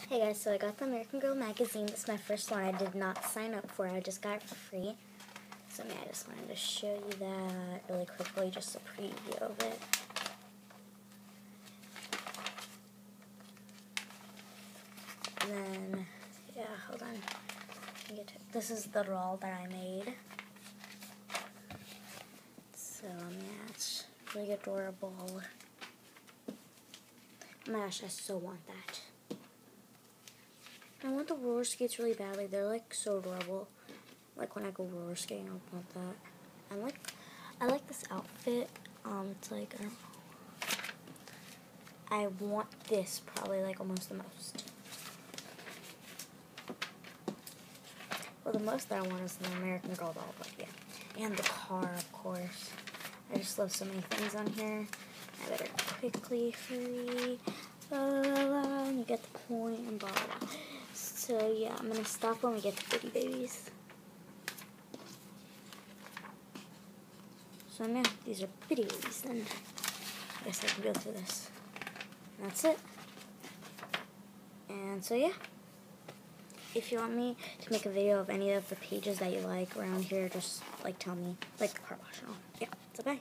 Hey guys, so I got the American Girl magazine. This is my first one. I did not sign up for it. I just got it for free. So yeah, I just wanted to show you that really quickly, just a preview of it. And then, yeah, hold on. This is the roll that I made. So yeah, it's really adorable. Oh my gosh, I so want that. I want the roller skates really badly. They're like so adorable. Like when I go roller skating, I want that. I like this outfit. It's like, I don't know. I want this probably like almost the most. Well, the most that I want is the American Girl doll, but yeah. And the car, of course. I just love so many things on here. I better quickly hurry. You get the point and blah, blah. So yeah, I'm going to stop when we get to Bitty Babies. So yeah, these are Bitty Babies then. I guess I can go through this. And that's it. And so yeah. If you want me to make a video of any of the pages that you like around here, just like tell me. Like the car wash and all. Yeah, so bye.